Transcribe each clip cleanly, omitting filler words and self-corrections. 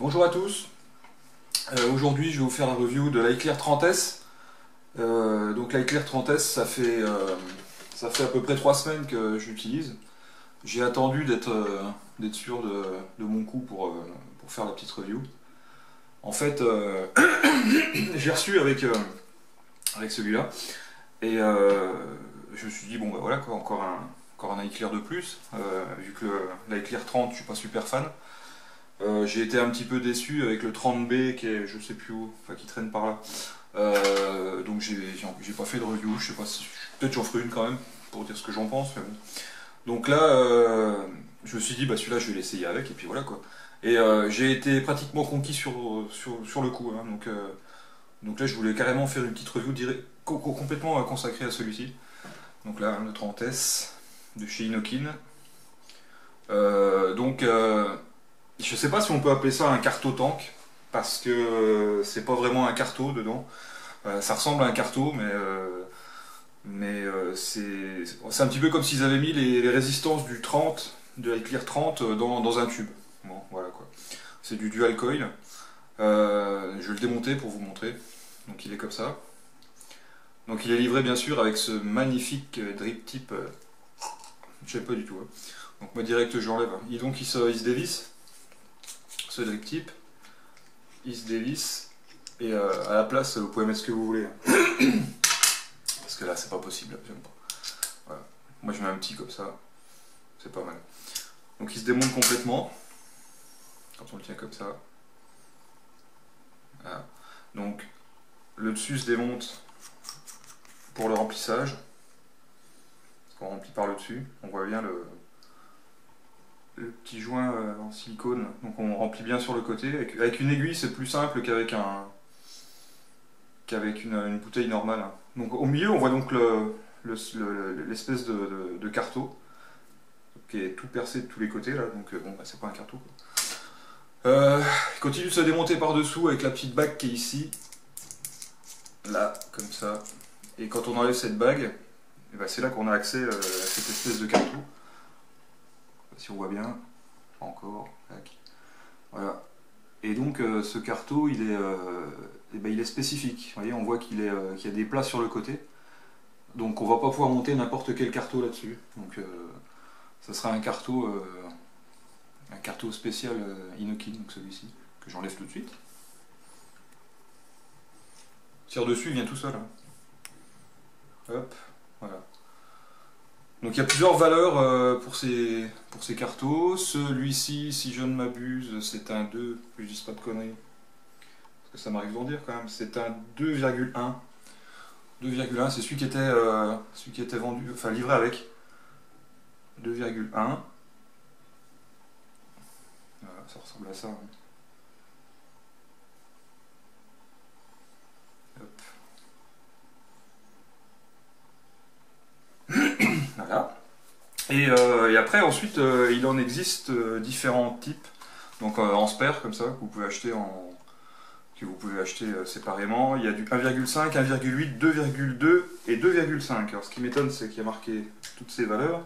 Bonjour à tous, aujourd'hui je vais vous faire la review de l'iClear 30S. Donc l'iClear 30S ça fait à peu près 3 semaines que j'utilise. J'ai attendu d'être sûr de mon coup pour faire la petite review. En fait j'ai reçu avec celui-là et je me suis dit bon bah voilà quoi, encore un iClear de plus, vu que l'iClear 30 je suis pas super fan. J'ai été un petit peu déçu avec le 30B qui est je sais plus où, enfin qui traîne par là. Donc j'ai pas fait de review, je sais pas si. Peut-être j'en ferai une quand même pour dire ce que j'en pense, mais bon. Donc là je me suis dit bah celui-là je vais l'essayer avec et puis voilà quoi. Et j'ai été pratiquement conquis sur le coup, hein. Donc là je voulais carrément faire une petite review complètement consacrée à celui-ci. Donc là le 30S de chez Inokin. Je sais pas si on peut appeler ça un carto tank, parce que c'est pas vraiment un carto dedans. Ça ressemble à un carto, mais c'est un petit peu comme s'ils avaient mis les résistances du 30, de l'iClear 30 dans un tube. Bon, voilà quoi. C'est du dual coil. Je vais le démonter pour vous montrer. Donc il est comme ça. Donc il est livré bien sûr avec ce magnifique drip tip. Je sais pas du tout. Hein. Donc moi direct je l'enlève. Donc il se dévisse. Ce drip tip, il se dévisse et à la place vous pouvez mettre ce que vous voulez. Parce que là c'est pas possible, j'aime pas. Voilà. Moi je mets un petit comme ça, c'est pas mal. Donc il se démonte complètement quand on le tient comme ça. Voilà. Donc le dessus se démonte pour le remplissage. Parce qu'on remplit par le dessus, on voit bien le petit joint en silicone, donc on remplit bien sur le côté. Avec une aiguille c'est plus simple qu'avec une bouteille normale. Donc au milieu on voit donc l'espèce de carto qui est tout percé de tous les côtés là, donc bon bah, c'est pas un carto quoi. Il continue de se démonter par dessous avec la petite bague qui est ici, là comme ça, et quand on enlève cette bague, bah, c'est là qu'on a accès à cette espèce de carto. Si on voit bien, encore, tac. Voilà. Et donc ce carto, il est spécifique. Vous voyez, on voit qu'il y a des plats sur le côté. Donc on va pas pouvoir monter n'importe quel carto là-dessus. Donc ça sera un carto spécial Inokin, donc celui-ci, que j'enlève tout de suite. Tire dessus, il vient tout seul. Hein. Hop, voilà. Donc il y a plusieurs valeurs pour ces cartos. Celui-ci, si je ne m'abuse, c'est un 2, que je dise pas de conneries, parce que ça m'arrive d'en dire quand même, c'est un 2,1. 2,1, c'est celui qui était vendu, enfin livré avec. 2,1. Voilà, ça ressemble à ça. Hein. Voilà. Et après, ensuite, il en existe différents types. Donc en spare, comme ça, que vous pouvez acheter séparément. Il y a du 1,5, 1,8, 2,2 et 2,5. Alors ce qui m'étonne, c'est qu'il y a marqué toutes ces valeurs.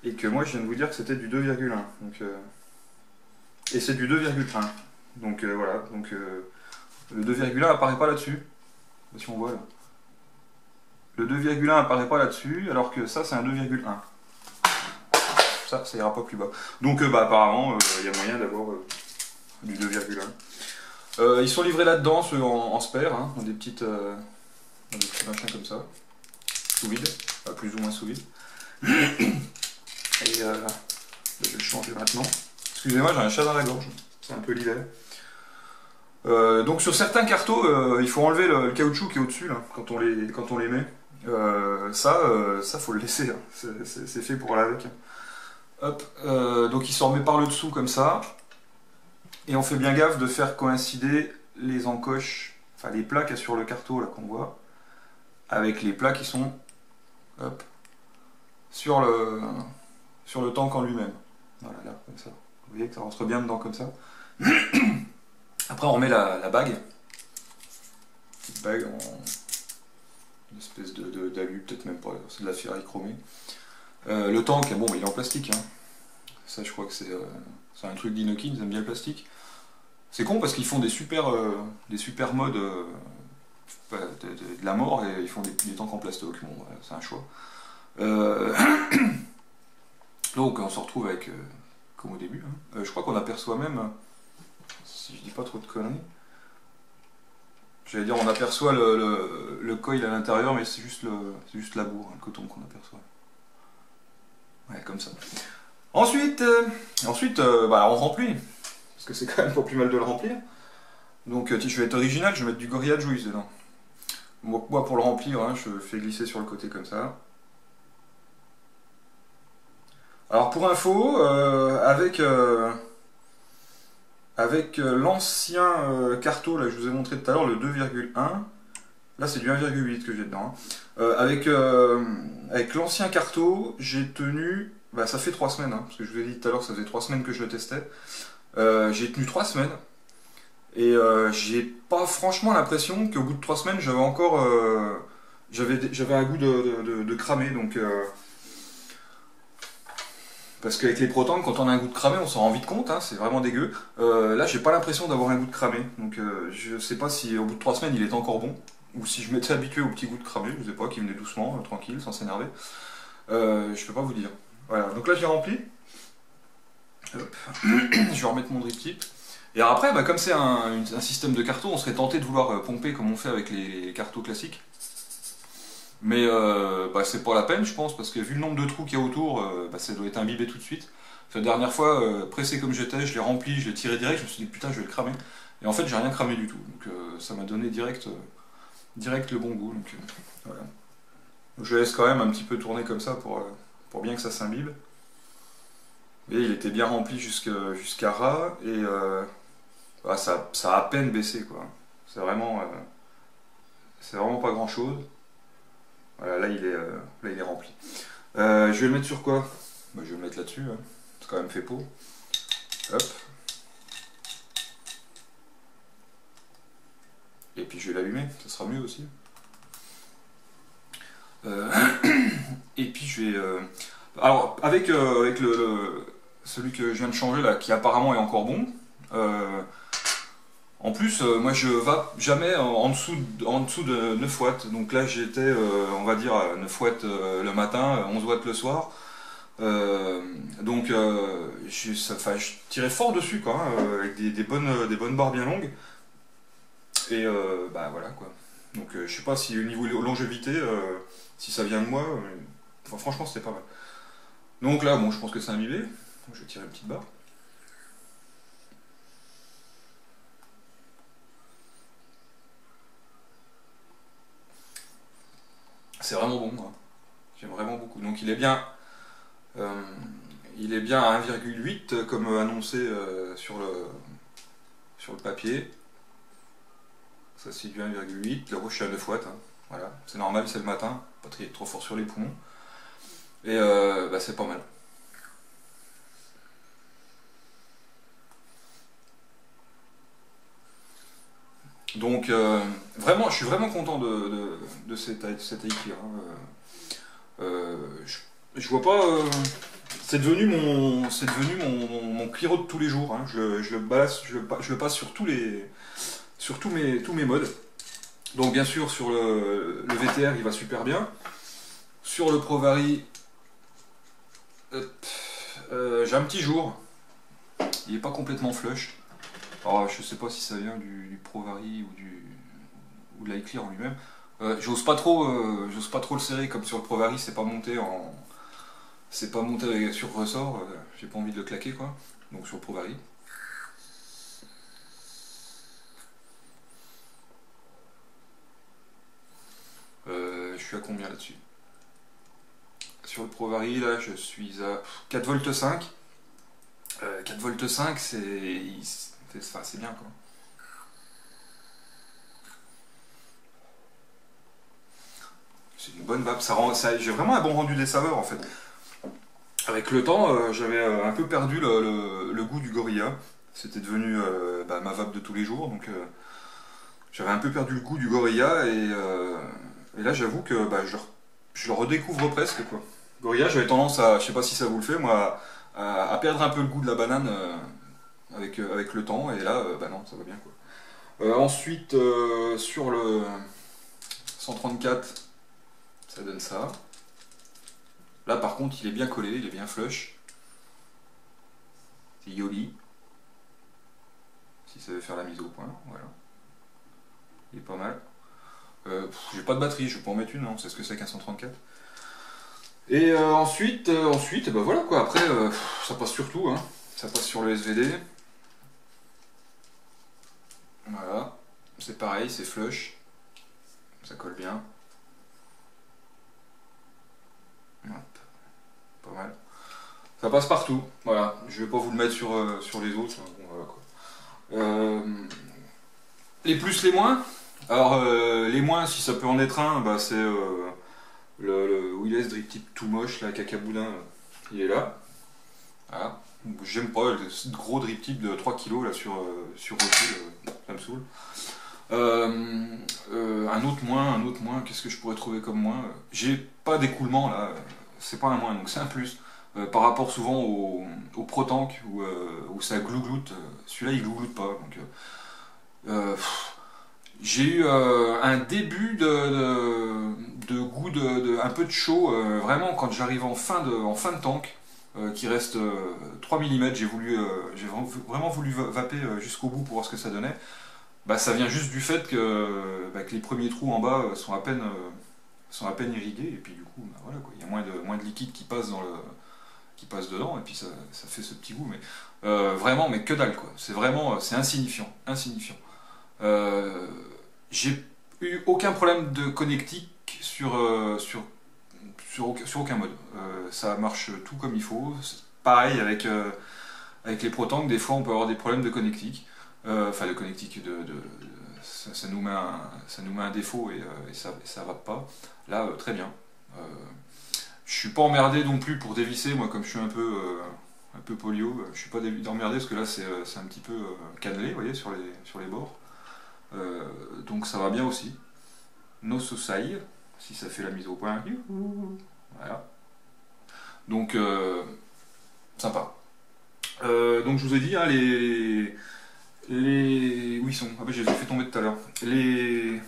Et que moi, je viens de vous dire que c'était du 2,1. Et c'est du 2,1. Donc voilà. Donc, le 2,1 apparaît pas là-dessus. Si on voit là. Le 2,1 apparaît pas là-dessus, alors que ça c'est un 2,1. Ça ira pas plus bas. Donc bah, apparemment il y a moyen d'avoir du 2,1. Ils sont livrés là-dedans, ceux en spare, hein, dans des petits machins comme ça. Sous vide, plus ou moins sous vide. Et je vais le changer maintenant. Excusez-moi, j'ai un chat dans la gorge, c'est un peu l'hiver. Donc sur certains cartos, il faut enlever le caoutchouc qui est au-dessus quand on les met. Ça faut le laisser, hein. C'est fait pour aller avec. Hop, donc il s'en remet par le dessous comme ça. Et on fait bien gaffe de faire coïncider les encoches, enfin les plats qu'il y a sur le carto là qu'on voit, avec les plats qui sont hop, sur le tank en lui-même. Voilà, là, comme ça. Vous voyez que ça rentre bien dedans comme ça. Après on remet la bague. Petite bague en une espèce d'alu, peut-être même pas, c'est de la ferraille chromée. Le tank, bon, il est en plastique. Hein. Ça je crois que c'est un truc d'Inokin, ils aiment bien le plastique. C'est con parce qu'ils font des super modes de la mort et ils font des tanks en plastoc. Bon, voilà, c'est un choix. Euh, Donc on se retrouve avec, comme au début, hein. Je crois qu'on aperçoit même, si je dis pas trop de conneries, j'allais dire on aperçoit le coil à l'intérieur, mais c'est juste la bourre, hein, le coton qu'on aperçoit. Ouais, comme ça. Ensuite, bah, on remplit, parce que c'est quand même pas plus mal de le remplir. Donc je vais être original, je vais mettre du Gorilla Juice dedans. Moi pour le remplir, hein, je fais glisser sur le côté comme ça. Alors pour info, avec l'ancien carto, là je vous ai montré tout à l'heure, le 2,1, là c'est du 1,8 que j'ai dedans, hein. Avec l'ancien carto, j'ai tenu, bah, ça fait 3 semaines, hein, parce que je vous ai dit tout à l'heure, ça faisait 3 semaines que je le testais. J'ai tenu 3 semaines, et j'ai pas franchement l'impression qu'au bout de 3 semaines, j'avais encore... j'avais un goût de cramé, donc... parce qu'avec les protanks, quand on a un goût de cramé, on s'en rend vite compte, hein, c'est vraiment dégueu. Là, j'ai pas l'impression d'avoir un goût de cramé, donc je sais pas si au bout de 3 semaines il est encore bon, ou si je m'étais habitué au petit goût de cramé, je sais pas, qui venait doucement, tranquille, sans s'énerver. Je peux pas vous dire. Voilà, donc là j'ai rempli. Hop. Je vais remettre mon drip tip. Et alors après, bah, comme c'est un système de carton, on serait tenté de vouloir pomper comme on fait avec les cartons classiques. Mais bah, c'est pas la peine, je pense, parce que vu le nombre de trous qu'il y a autour, bah, ça doit être imbibé tout de suite. La dernière fois, pressé comme j'étais, je l'ai rempli, je l'ai tiré direct, je me suis dit putain, je vais le cramer. Et en fait, j'ai rien cramé du tout. Donc ça m'a donné direct le bon goût. Donc, voilà. Donc, je laisse quand même un petit peu tourner comme ça pour bien que ça s'imbibe. Et il était bien rempli jusqu'à ras, et bah, ça a à peine baissé, quoi. C'est vraiment pas grand chose. Voilà, là il est rempli. Je vais le mettre sur quoi? Bah, je vais le mettre là-dessus, hein. C'est quand même fait pour. Hop. Et puis je vais l'allumer, ça sera mieux aussi. Et puis je vais... Alors, avec celui que je viens de changer là, qui apparemment est encore bon, en plus, moi je vais jamais en dessous de 9 watts. Donc là j'étais, on va dire, à 9 watts le matin, 11 watts le soir. Donc je tirais fort dessus, quoi, hein, avec des bonnes barres bien longues. Et bah voilà, quoi. Donc je sais pas si au niveau longévité, si ça vient de moi, enfin, franchement c'était pas mal. Donc là, bon, je pense que c'est imbibé. Donc, je vais tirer une petite barre. C'est vraiment bon, hein. J'aime vraiment beaucoup. Donc euh, il est bien à 1,8 comme annoncé sur le papier. Ça c'est du 1,8. Là je suis à 9 watts, hein. Voilà, c'est normal, c'est le matin, pas trop fort sur les poumons. Et bah, c'est pas mal. Donc vraiment, je suis vraiment content de cette Aikir, hein. Je vois pas. C'est devenu mon Cliro de tous les jours, hein. Je le passe sur tous mes modes. Donc bien sûr sur le VTR il va super bien. Sur le Provari, j'ai un petit jour. Il est pas complètement flush. Alors je sais pas si ça vient du Provari ou de l'iClear en lui-même. J'ose pas trop le serrer comme sur le Provari, c'est pas monté sur ressort, j'ai pas envie de le claquer, quoi. Donc sur le Provari. Je suis à combien là-dessus? Sur le Provari, là, je suis à 4,5 V. 4,5 V, c'est bien, quoi. C'est une bonne vape. J'ai vraiment un bon rendu des saveurs, en fait. Avec le temps, j'avais un peu perdu le goût du Gorilla. C'était devenu bah, ma vape de tous les jours, donc j'avais un peu perdu le goût du Gorilla, et là j'avoue que bah, je le redécouvre presque, quoi. Gorilla, j'avais tendance à, je sais pas si ça vous le fait, moi, à perdre un peu le goût de la banane avec le temps, et là, bah non, ça va bien quoi. Ensuite, sur le 134, ça donne ça. Là par contre, il est bien collé, il est bien flush. C'est Yoli. Si ça veut faire la mise au point, voilà. Il est pas mal. J'ai pas de batterie, je peux en mettre une, on sait ce que c'est qu'un 134. Et ensuite, bah voilà quoi, après ça passe sur tout, hein. Ça passe sur le SVD. Voilà, c'est pareil, c'est flush. Ça colle bien. Hop. Pas mal. Ça passe partout, voilà. Je vais pas vous le mettre sur les autres. Bon, voilà, quoi. Les plus, les moins. Alors, les moins, si ça peut en être un, bah, c'est le Willys Drip Tip tout moche, là, cacaboudin, il est là. Voilà. J'aime pas le gros drip tip de 3 kg là, sur Rocky, ça me saoule. Un autre moins, qu'est-ce que je pourrais trouver comme moins? J'ai pas d'écoulement là, c'est pas un moins, donc c'est un plus. Par rapport souvent au Pro Tank où ça glougloute, celui-là il glougloute pas. Donc, j'ai eu un début de goût un peu de chaud, vraiment quand j'arrive en fin de tank, qui reste 3 mm, j'ai vraiment voulu vaper jusqu'au bout pour voir ce que ça donnait. Bah, ça vient juste du fait que les premiers trous en bas sont à peine irrigués, et puis du coup, bah, voilà, quoi. Il y a moins de liquide qui passe dedans, et puis ça fait ce petit goût, mais vraiment, mais que dalle, quoi. C'est insignifiant. J'ai eu aucun problème de connectique sur aucun mode. Ça marche tout comme il faut. Pareil avec les ProTank, des fois on peut avoir des problèmes de connectique. Enfin de connectique, ça nous met un défaut et ça va pas. Là, très bien. Je suis pas emmerdé non plus pour dévisser, moi comme je suis un peu polio, je suis pas emmerdé parce que là c'est un petit peu cannelé, vous voyez, sur les bords. Donc ça va bien aussi. No Susai, si ça fait la mise au point. Voilà. Donc sympa. Donc je vous ai dit, hein, où ils sont? Ah ben je les ai fait tomber tout à l'heure. Les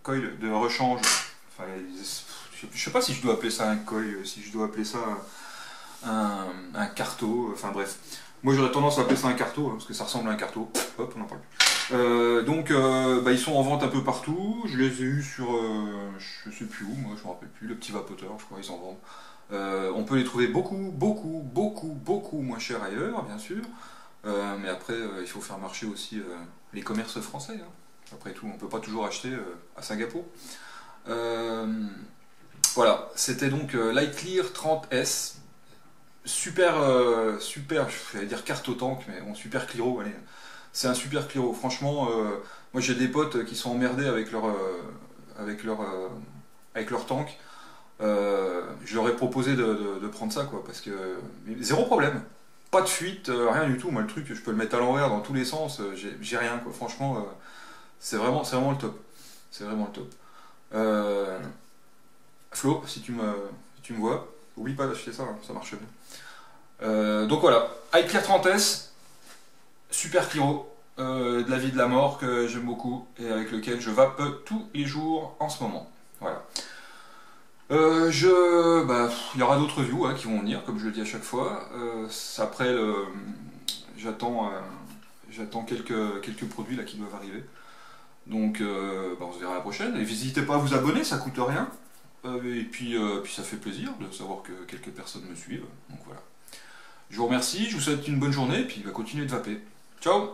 coils de rechange. Enfin, je sais pas si je dois appeler ça un coil, si je dois appeler ça un carto. Enfin bref. Moi j'aurais tendance à appeler ça un carto, hein, parce que ça ressemble à un carto. Hop, on en parle plus. Donc ils sont en vente un peu partout. Je les ai eus sur je sais plus où, moi je me rappelle plus, le petit vapoteur, je crois ils en vendent. On peut les trouver beaucoup moins cher ailleurs, bien sûr. Mais après il faut faire marcher aussi les commerces français, hein. Après tout, on peut pas toujours acheter à Singapour. Voilà, c'était donc Lightclear 30S. Super, je vais dire carte au tank, mais bon, super Cliro, allez. C'est un super Cliro, franchement, moi j'ai des potes qui sont emmerdés avec leur tank. Je leur ai proposé de prendre ça, quoi, parce que zéro problème, pas de fuite, rien du tout. Moi le truc, je peux le mettre à l'envers dans tous les sens, j'ai rien, quoi. Franchement, c'est vraiment le top. C'est vraiment le top. Flo, si tu me vois, oublie pas d'acheter ça, hein, ça marche bien. Donc voilà, iClear 30S, super Cliro, de la vie de la mort que j'aime beaucoup et avec lequel je vape tous les jours en ce moment. Voilà. Il y aura d'autres views, hein, qui vont venir, comme je le dis à chaque fois. Après, j'attends quelques produits là qui doivent arriver. Donc, on se verra la prochaine. Et n'hésitez pas à vous abonner, ça coûte rien. Et puis ça fait plaisir de savoir que quelques personnes me suivent. Donc voilà. Je vous remercie, je vous souhaite une bonne journée, et puis continuez de vaper. Ciao!